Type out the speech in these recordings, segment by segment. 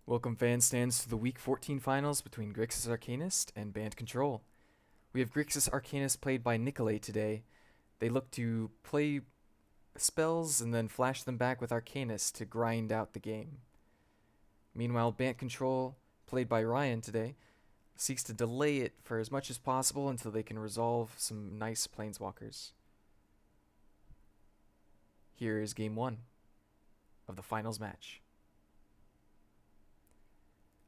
Welcome fan stands to the Week 14 finals between Grixis Arcanist and Bant Control. We have Grixis Arcanist played by Nicolay today. They look to play spells and then flash them back with Arcanist to grind out the game. Meanwhile, Bant Control, played by Ryan today, seeks to delay it for as much as possible until they can resolve some nice planeswalkers. Here is game 1 of the finals match.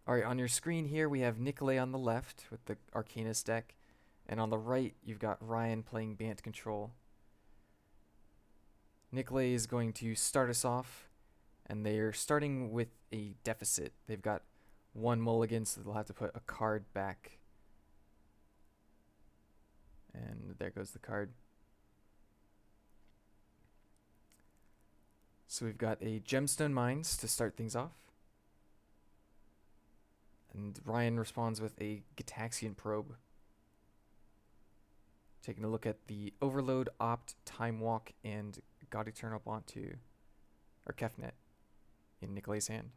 Alright, on your screen here we have Nicolay on the left with the Arcanist deck, and on the right you've got Ryan playing Bant Control. Nicolay is going to start us off, and they're starting with a deficit. They've got one mulligan, so they'll have to put a card back. And there goes the card. So we've got a Gemstone Mines to start things off. And Ryan responds with a Gitaxian Probe. Taking a look at the Overload, Opt, Time Walk, and God Eternal Bant or Kefnet in Nicolay's hand.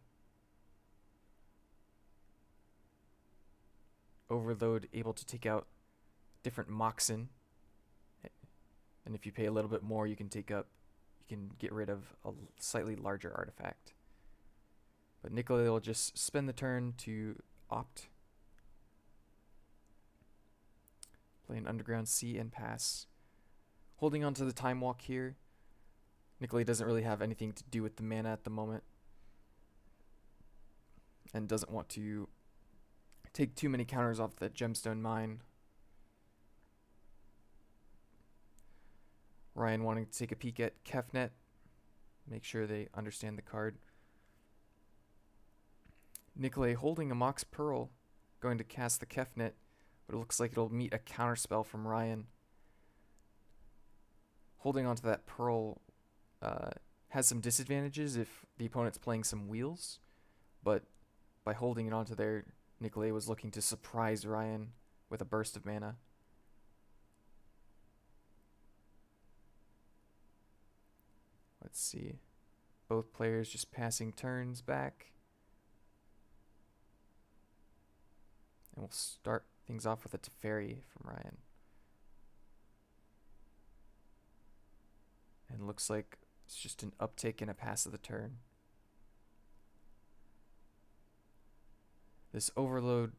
Overload able to take out different Moxen, and if you pay a little bit more, you can get rid of a slightly larger artifact. But Nicolay will just spend the turn to opt. Play an Underground Sea and pass. Holding on to the Time Walk here. Nicolay doesn't really have anything to do with the mana at the moment, and doesn't want to take too many counters off the Gemstone Mine. Ryan wanting to take a peek at Kefnet. Make sure they understand the card. Nicolay holding a Mox Pearl, going to cast the Kefnet, but it looks like it'll meet a counterspell from Ryan. Holding onto that Pearl has some disadvantages if the opponent's playing some wheels, but by holding it onto there, Nicolay was looking to surprise Ryan with a burst of mana. Let's see. Both players just passing turns back. And we'll start things off with a Teferi from Ryan. And looks like it's just an uptick and a pass of the turn. This Overload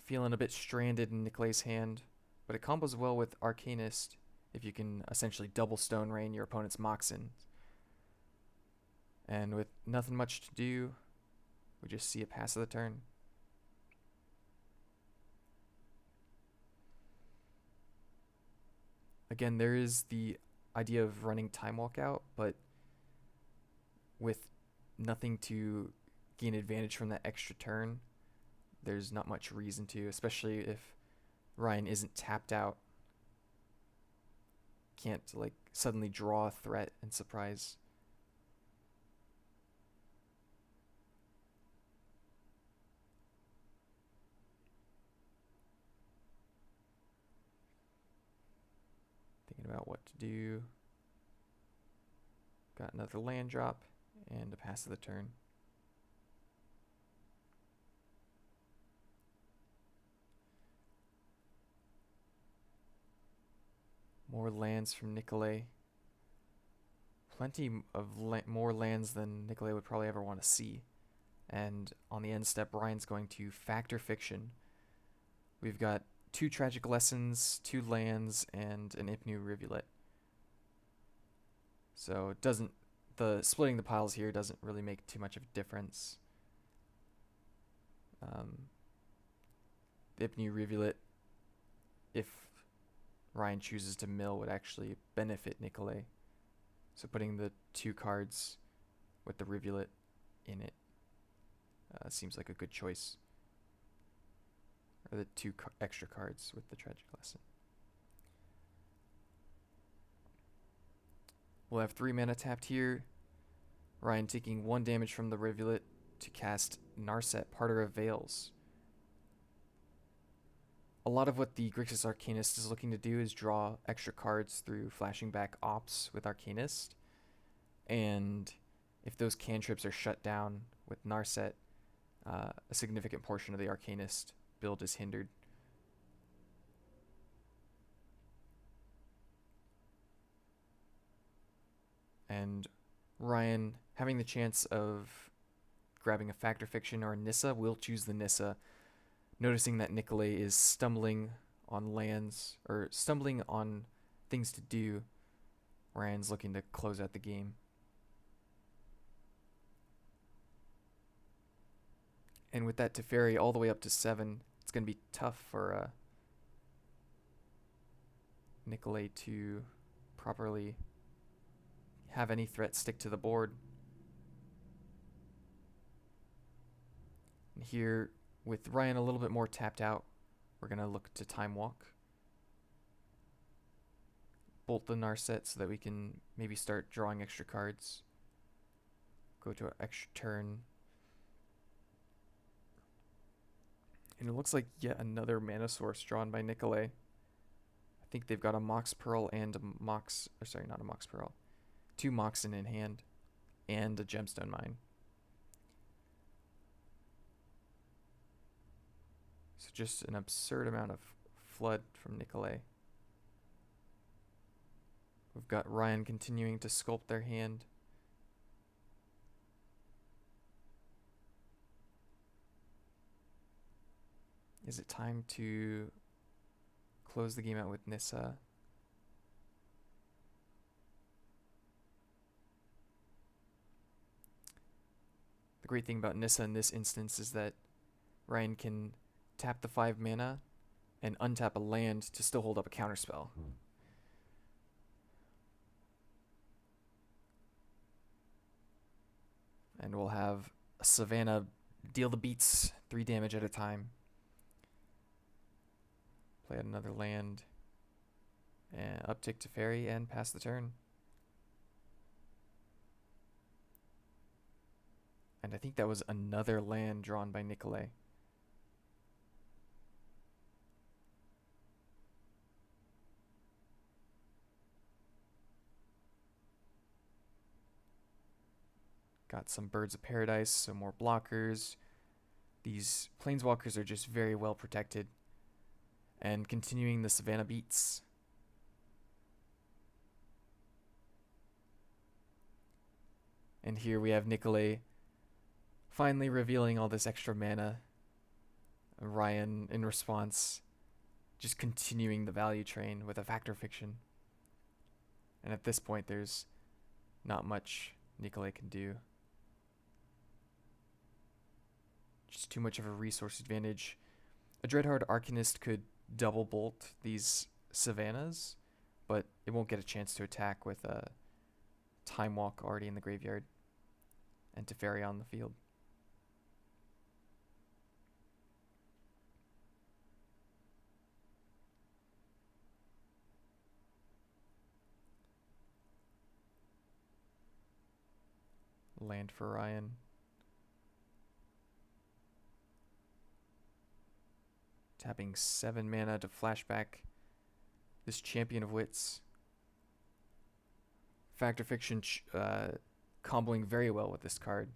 feeling a bit stranded in Nicolay's hand, but it combos well with Arcanist if you can essentially double Stone Rain your opponent's Moxen. And with nothing much to do, we just see a pass of the turn. Again, there is the idea of running Time Walk out, but with nothing to gain advantage from that extra turn, there's not much reason to, especially if Ryan isn't tapped out. Can't like suddenly draw a threat and surprise. Thinking about what to do. Got another land drop and a pass of the turn. More lands from Nicolay. Plenty of more lands than Nicolay would probably ever want to see. And on the end step, Ryan's going to Factor Fiction. We've got 2 Tragic Lessons, 2 lands, and an Ipnu Rivulet. So the splitting the piles here doesn't really make too much of a difference. The Ipnu Rivulet, if Ryan chooses to mill, would actually benefit Nicolay. So putting the 2 cards with the Rivulet in it seems like a good choice. Or the 2 extra cards with the Tragic Lesson. We'll have 3 mana tapped here. Ryan taking 1 damage from the Rivulet to cast Narset, Parter of Veils. A lot of what the Grixis Arcanist is looking to do is draw extra cards through flashing back Ops with Arcanist. And if those cantrips are shut down with Narset, a significant portion of the Arcanist build is hindered. And Ryan, having the chance of grabbing a Fact or Fiction or a Nissa, will choose the Nissa, noticing that Nicolay is stumbling on lands, or stumbling on things to do. Ryan's looking to close out the game. And with that Teferi all the way up to 7, it's going to be tough for Nicolay to properly have any threat stick to the board. And here, with Ryan a little bit more tapped out, we're going to look to Time Walk. Bolt the Narset so that we can maybe start drawing extra cards. Go to an extra turn. And it looks like yet another mana source drawn by Nicolay. I think they've got a Mox Pearl and a Mox... Or sorry, not a Mox Pearl. 2 Moxen in hand. And a Gemstone Mine. So just an absurd amount of flood from Nicolay. We've got Ryan continuing to sculpt their hand. Is it time to close the game out with Nissa? The great thing about Nissa in this instance is that Ryan can tap the 5 mana and untap a land to still hold up a counterspell. And we'll have a Savannah deal the beats 3 damage at a time. Play out another land. And uptick to Fairy and pass the turn. And I think that was another land drawn by Nicolay. Got some Birds of Paradise, some more blockers. These Planeswalkers are just very well protected. And continuing the Savannah beats. And here we have Nicolay finally revealing all this extra mana. Ryan, in response, just continuing the value train with a Fact or Fiction. And at this point, there's not much Nicolay can do. Just too much of a resource advantage. A Dreadhorde Arcanist could double bolt these Savannahs, but it won't get a chance to attack with a Time Walk already in the graveyard and Teferi on the field. Land for Ryan. Tapping 7 mana to flashback this Champion of Wits. Fact or Fiction comboing very well with this card,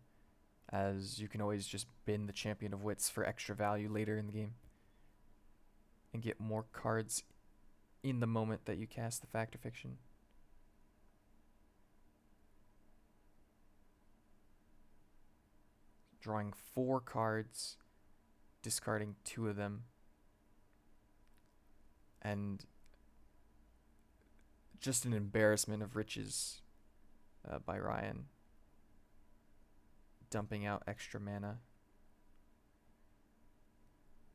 as you can always just bin the Champion of Wits for extra value later in the game and get more cards in the moment that you cast the Fact or Fiction. Drawing 4 cards, discarding 2 of them. And just an embarrassment of riches by Ryan. Dumping out extra mana.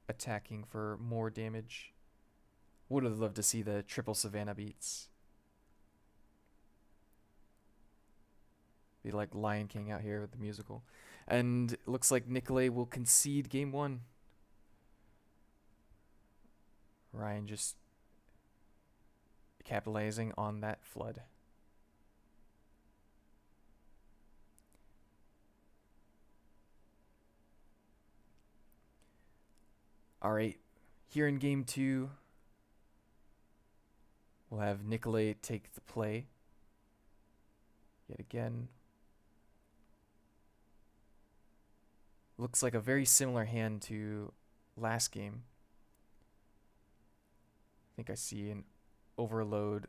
Attacking for more damage. Would have loved to see the triple Savannah beats. Be like Lion King out here with the musical. And it looks like Nicolay will concede game 1. Ryan just capitalizing on that flood. Alright, here in game 2, we'll have Nicolay take the play. Yet again. looks like a very similar hand to last game. I think I see an overload,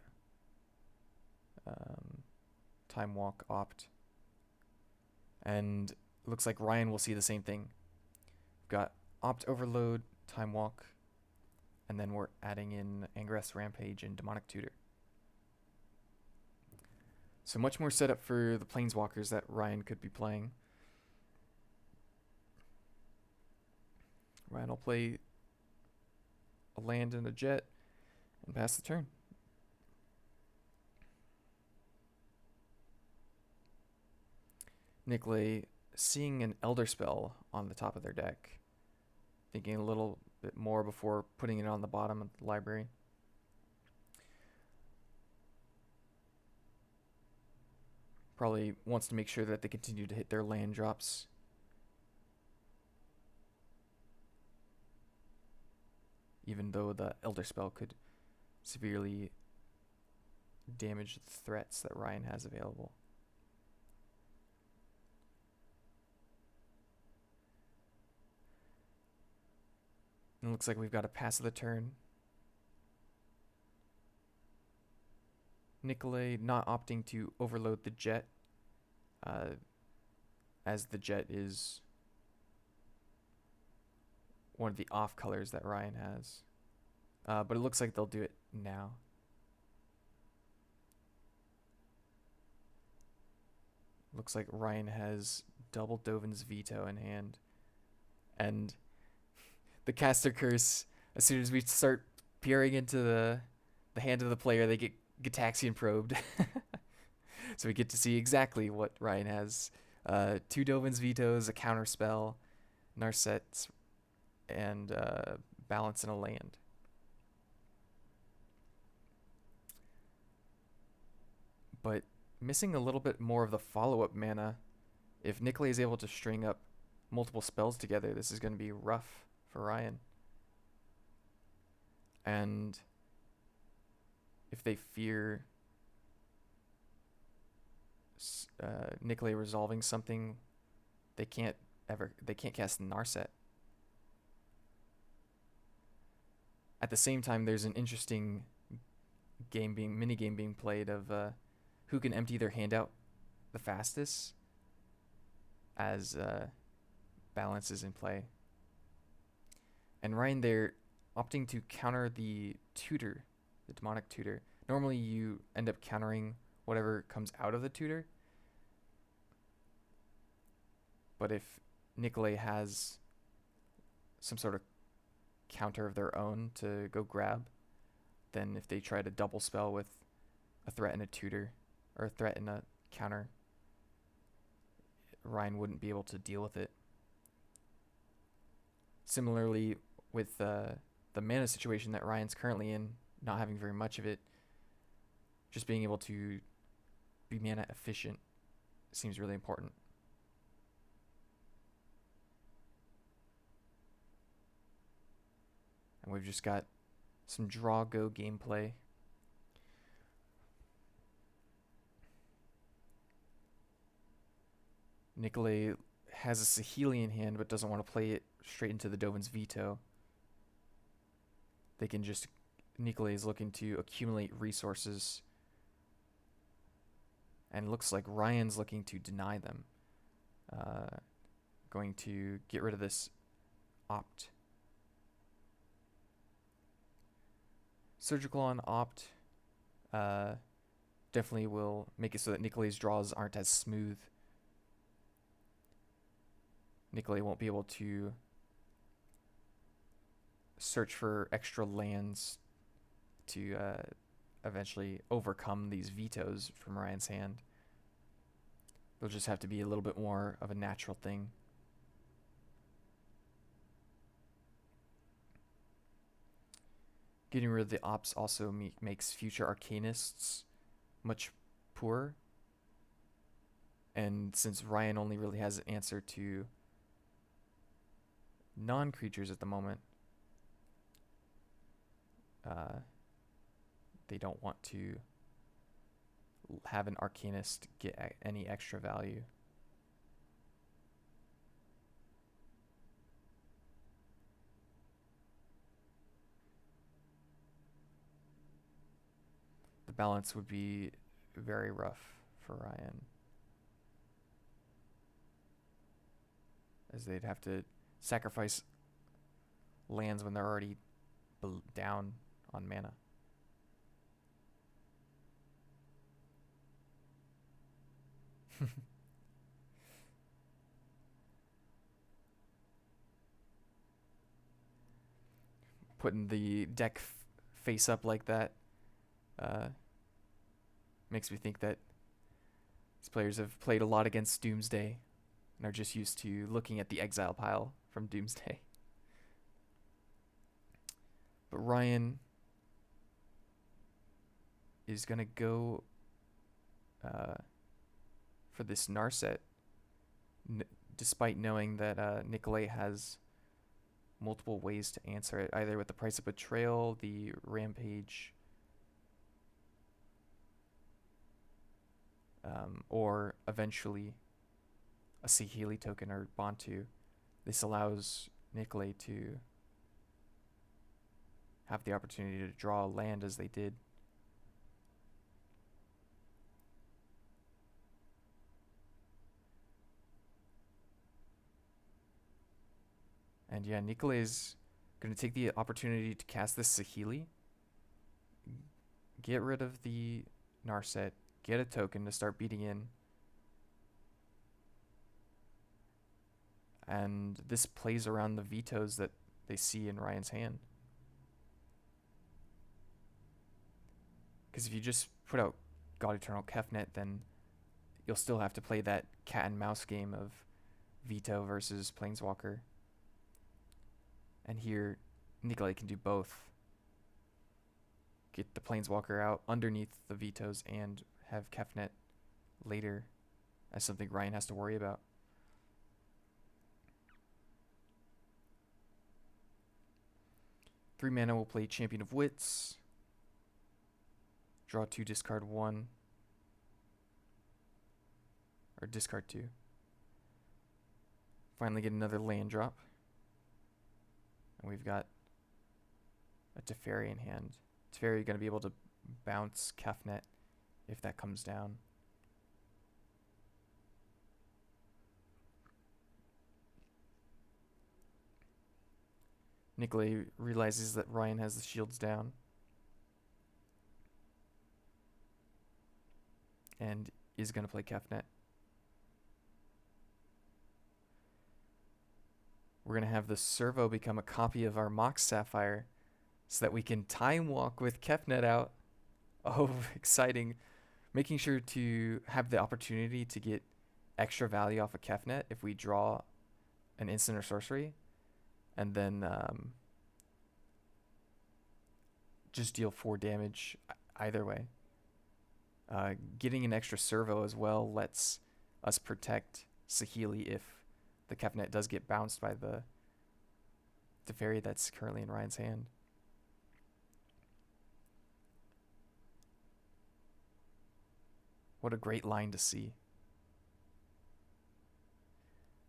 time walk opt, and looks like Ryan will see the same thing. We've got opt overload, time walk, and then we're adding in Angress Rampage and Demonic Tutor. So much more setup for the Planeswalkers that Ryan could be playing. Ryan will play a land and a jet and pass the turn. Nicolay seeing an Elder Spell on the top of their deck, thinking a little bit more before putting it on the bottom of the library. Probably wants to make sure that they continue to hit their land drops. Even though the Elder Spell could severely damage the threats that Ryan has available. And it looks like we've got a pass of the turn. Nicolay not opting to overload the jet, as the jet is one of the off colors that Ryan has. But it looks like they'll do it now. Looks like Ryan has double Dovin's Veto in hand. And the caster curse, as soon as we start peering into the hand of the player, they get Gitaxian probed. So we get to see exactly what Ryan has. 2 Dovin's Vetoes, a counter spell, Narset, and balance in a land. But missing a little bit more of the follow-up mana. If Nicolay is able to string up multiple spells together, this is going to be rough for Ryan. And if they fear Nicolay resolving something, they can't cast Narset. At the same time, there's an interesting mini game being played of who can empty their hand out the fastest as balance is in play. And Ryan there opting to counter the tutor, the demonic tutor. Normally you end up countering whatever comes out of the tutor. But if Nicolay has some sort of counter of their own to go grab, then if they try to double spell with a threat and a tutor, or a threat and a counter, Ryan wouldn't be able to deal with it. Similarly, with the mana situation that Ryan's currently in, not having very much of it, just being able to be mana efficient seems really important. And we've just got some draw go gameplay. Nicolay has a Saheli in hand but doesn't want to play it straight into the Dovin's Veto. They can just... Nicolay is looking to accumulate resources. And it looks like Ryan's looking to deny them. Going to get rid of this opt. Surgical on opt definitely will make it so that Nicolay's draws aren't as smooth. Nicolay won't be able to search for extra lands to eventually overcome these vetoes from Ryan's hand. It'll just have to be a little bit more of a natural thing. Getting rid of the ops also makes future Arcanists much poorer. And since Ryan only really has an answer to non-creatures at the moment, they don't want to have an Arcanist get any extra value. the balance would be very rough for Ryan, as they'd have to sacrifice lands when they're already down on mana. Putting the deck face up like that makes me think that these players have played a lot against Doomsday and are just used to looking at the exile pile from Doomsday. But Ryan is going to go for this Narset, despite knowing that Nicolay has multiple ways to answer it, either with the Price of Betrayal, the Rampage, or eventually a Sihili token or Bantu. This allows Nicolay to have the opportunity to draw a land as they did. And yeah, Nicolay is going to take the opportunity to cast this Sihili, get rid of the Narset, get a token to start beating in. And this plays around the vetoes that they see in Ryan's hand. Because if you just put out God Eternal Kefnet, then you'll still have to play that cat and mouse game of veto versus Planeswalker. And here, Nicolay can do both. Get the Planeswalker out underneath the vetoes and have Kefnet later as something Ryan has to worry about. Three mana will play Champion of Wits. Draw 2, discard 1. Or discard 2. Finally get another land drop. And we've got a Teferi in hand. Teferi going to be able to bounce Kefnet if that comes down. Nicolay realizes that Ryan has the shields down and is going to play Kefnet. We're going to have the Servo become a copy of our Mox Sapphire so that we can time walk with Kefnet out. Oh, exciting. Making sure to have the opportunity to get extra value off of Kefnet if we draw an instant or sorcery. And then just deal 4 damage either way. Getting an extra Servo as well lets us protect Sihili if the Kefnet does get bounced by the Teferi that's currently in Ryan's hand. What a great line to see.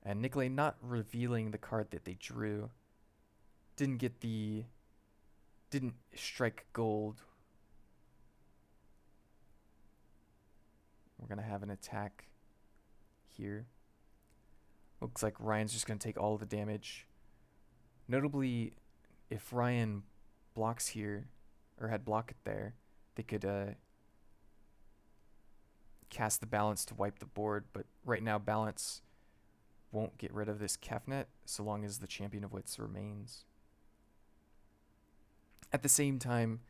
And Nicolay not revealing the card that they drew. Didn't strike gold. We're going to have an attack here. Looks like Ryan's just going to take all of the damage. Notably, if Ryan blocks here, or had blocked there, they could cast the Balance to wipe the board. But right now, Balance won't get rid of this Kefnet so long as the Champion of Wits remains. At the same time,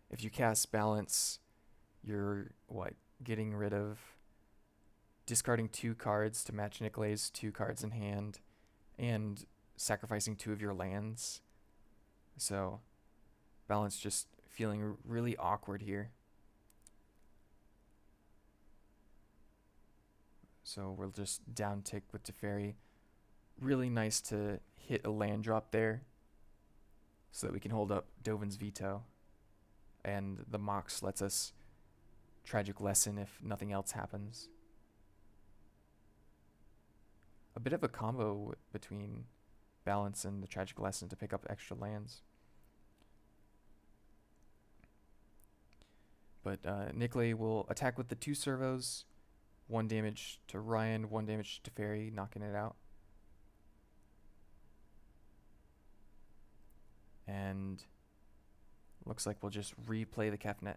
if you cast Balance, you're getting rid of discarding 2 cards to match Nicolay's 2 cards in hand and sacrificing 2 of your lands. So Balance just feeling really awkward here. So we'll just down tick with Teferi. Really nice to hit a land drop there so that we can hold up Dovin's Veto. And the Mox lets us Tragic Lesson if nothing else happens. A bit of a combo between Balance and the Tragic Lesson to pick up extra lands. But Nikolay will attack with the 2 servos. 1 damage to Ryan, 1 damage to Fairy, knocking it out. And looks like we'll just replay the Kefnet.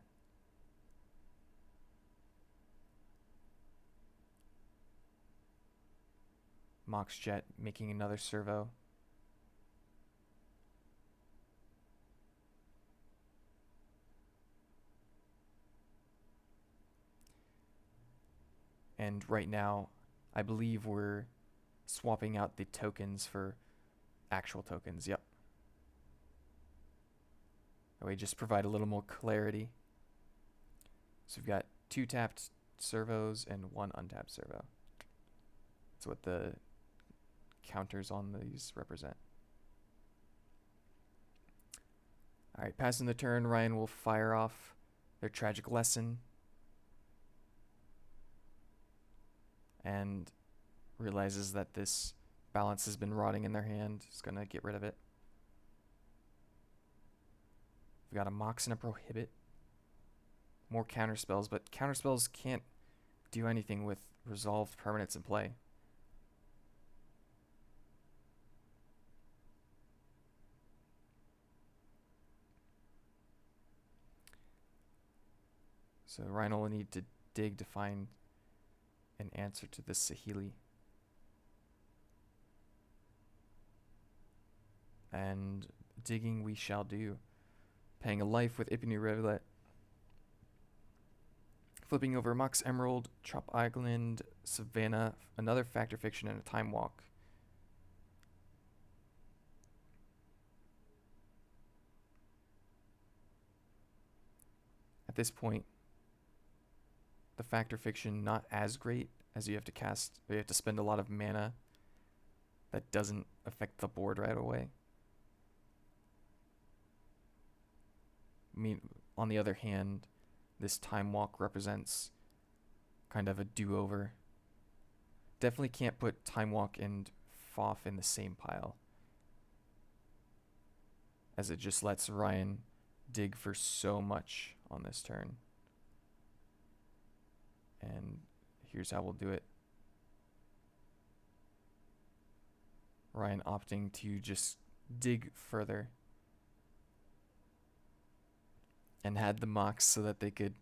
Mox Jet making another servo. And right now, I believe we're swapping out the tokens for actual tokens. Yep. That way, just provide a little more clarity. So we've got 2 tapped servos and 1 untapped servo. That's what the counters on these represent. Alright, passing the turn, Ryan will fire off their Tragic Lesson. And realizes that this balance has been rotting in their hand. He's going to get rid of it. We've got a Mox and a Prohibit. More counterspells, but counterspells can't do anything with resolved permanents in play. So Rhino will need to dig to find an answer to this Saheeli. And digging we shall do. Paying a life with Ipany Rivulet. Flipping over Mox Emerald, Trop Island, Savannah, another Factor Fiction, and a Time Walk. At this point, the Factor Fiction not as great, as you have to spend a lot of mana that doesn't affect the board right away. I mean, on the other hand, this Time Walk represents kind of a do-over. Definitely can't put Time Walk and Foff in the same pile, as it just lets Ryan dig for so much on this turn. And here's how we'll do it. Ryan opting to just dig further. And had the Mox so that they could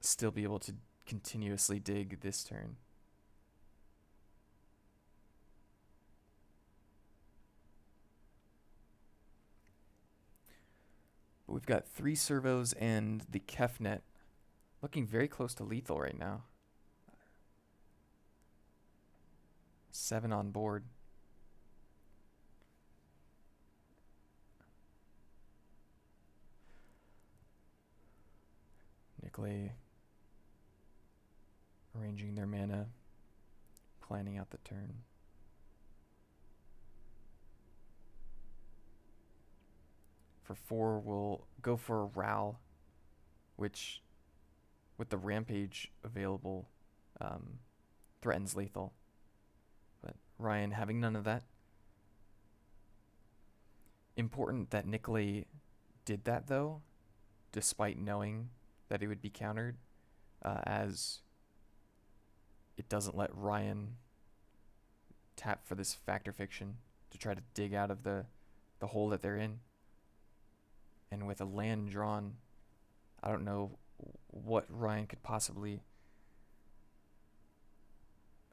still be able to continuously dig this turn. But we've got 3 servos and the Kefnet looking very close to lethal right now. 7 on board. Nikolay arranging their mana, planning out the turn. For 4, we'll go for a Ral, which, with the Rampage available, threatens lethal. But Ryan having none of that. Important that Nikolay did that, though, despite knowing that it would be countered, as it doesn't let Ryan tap for this Factor Fiction to try to dig out of the hole that they're in. And with a land drawn, I don't know what Ryan could possibly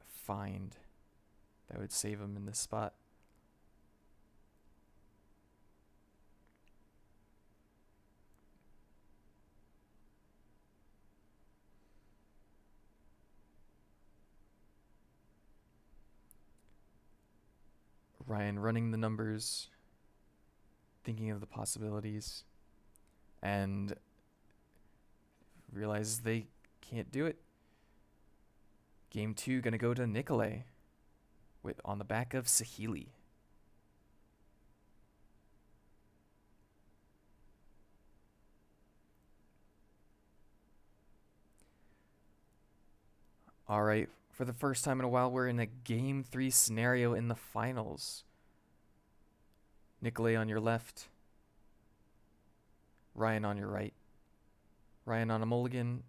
find that would save him in this spot. Ryan running the numbers, thinking of the possibilities, and realizes they can't do it. Game 2 gonna go to Nikolay on the back of Saheeli. All right, for the first time in a while, we're in a Game 3 scenario in the finals. Nikolay on your left, Ryan on your right. Ryan on a mulligan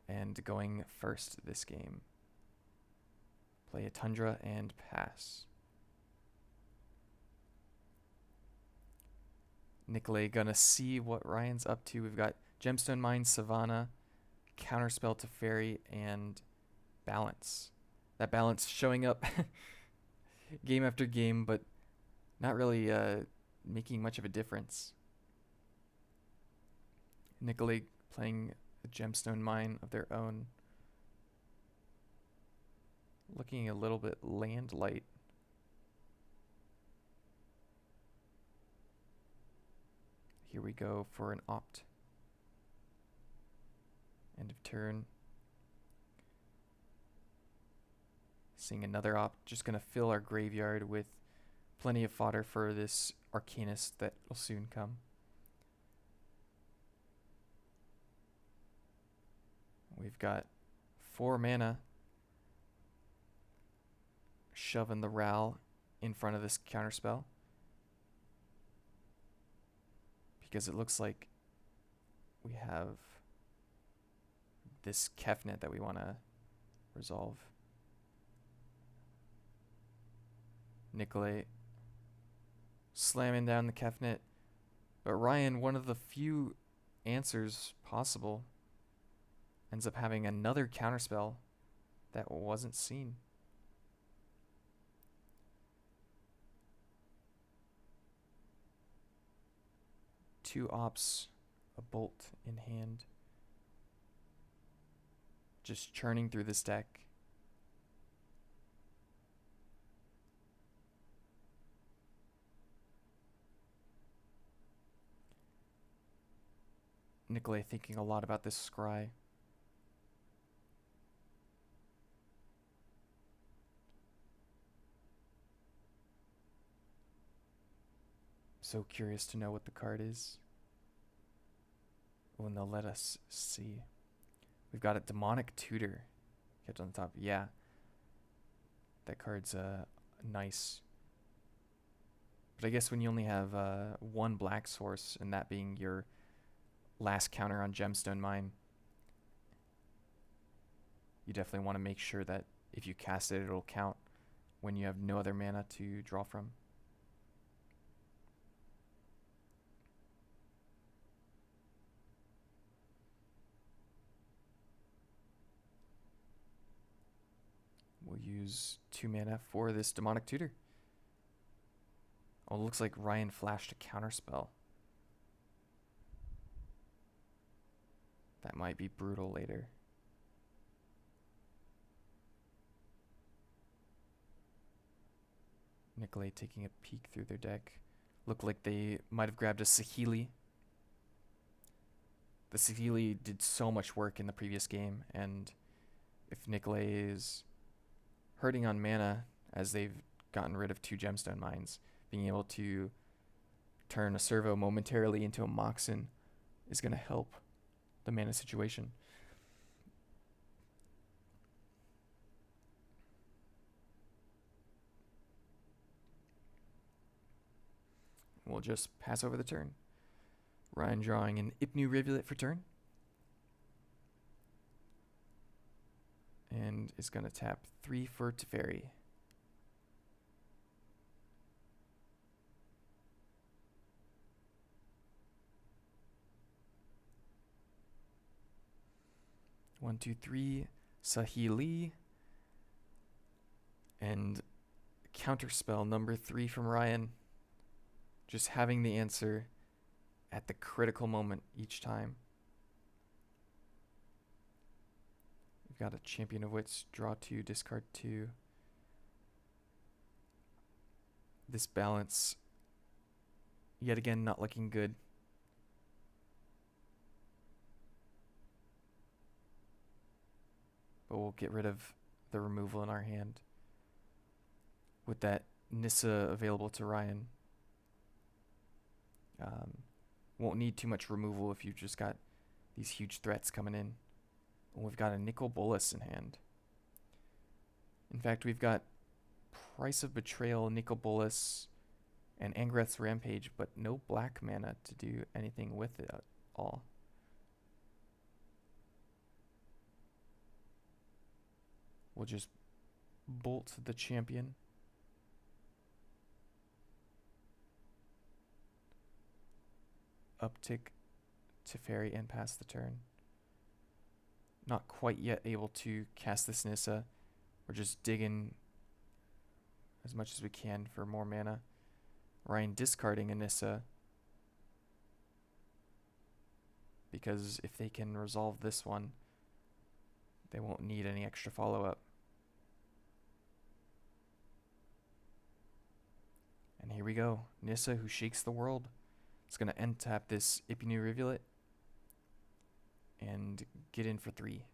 and going first this game. Play a Tundra and pass. Nicolay gonna see what Ryan's up to. We've got Gemstone Mine, Savannah, Counterspell to Fairy, and Balance. That Balance showing up game after game, but not really making much of a difference. Nicolay playing a Gemstone Mine of their own. Looking a little bit land light. Here we go for an opt. End of turn. Seeing another opt. Just going to fill our graveyard with plenty of fodder for this Arcanist that will soon come. We've got 4 mana. Shoving the Ral in front of this counterspell. Because it looks like we have this Kefnet that we want to resolve. Nicolay slamming down the Kefnet. But Ryan, one of the few answers possible, ends up having another counterspell that wasn't seen. Two ops, a bolt in hand. Just churning through this deck. Nicolay thinking a lot about this scry. So curious to know what the card is. When they'll let us see. We've got a Demonic Tutor kept on the top. Yeah. That card's nice. But I guess when you only have one black source, and that being your last counter on Gemstone Mine, you definitely want to make sure that if you cast it, it'll count when you have no other mana to draw from. We'll use 2 mana for this Demonic Tutor. Oh, it looks like Ryan flashed a counterspell. That might be brutal later. Nicolay taking a peek through their deck. Looked like they might have grabbed a Saheeli. The Saheeli did so much work in the previous game, and if Nicolay is hurting on mana, as they've gotten rid of 2 Gemstone Mines, being able to turn a Servo momentarily into a Moxen is going to help the mana situation. We'll just pass over the turn. Ryan drawing an Ipnu Rivulet for turn. And is going to tap 3 for Teferi. One, two, three, Saheeli. And counterspell number 3 from Ryan. Just having the answer at the critical moment each time. We've got a Champion of Wits, draw 2, discard 2. This Balance, yet again, not looking good. But we'll get rid of the removal in our hand. With that Nissa available to Ryan. Won't need too much removal if you've just got these huge threats coming in. And we've got a Nicol Bolas in hand. In fact, we've got Price of Betrayal, Nicol Bolas, and Angreth's Rampage, but no black mana to do anything with it at all. We'll just bolt the champion. Uptick Teferi and pass the turn. Not quite yet able to cast this Nissa. We're just digging as much as we can for more mana. Ryan discarding a Nissa, because if they can resolve this one, they won't need any extra follow-up. And here we go. Nissa, who shakes the world. It's going to end tap this Ipinu Rivulet and get in for 3.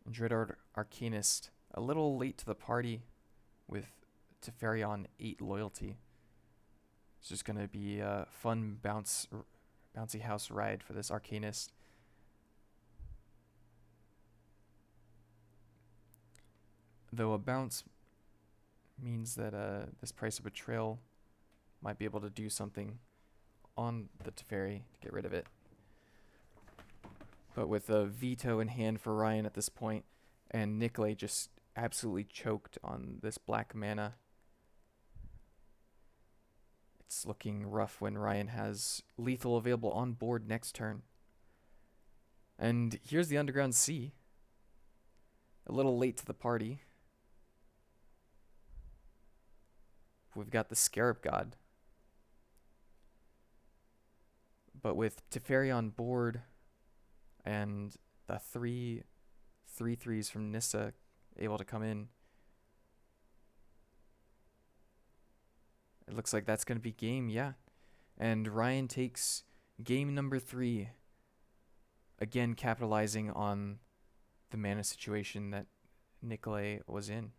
Dread Arcanist, a little late to the party with Teferi on 8 loyalty. It's just going to be a fun bouncy house ride for this Arcanist. Though a bounce means that this Price of Betrayal might be able to do something on the Teferi to get rid of it. But with a veto in hand for Ryan at this point, and Nikolay just absolutely choked on this black mana, it's looking rough when Ryan has lethal available on board next turn. And here's the Underground Sea. A little late to the party. We've got the Scarab God. But with Teferi on board and the 3/3s from Nissa able to come in, it looks like that's going to be game, yeah. And Ryan takes game number 3, again capitalizing on the mana situation that Nikolay was in.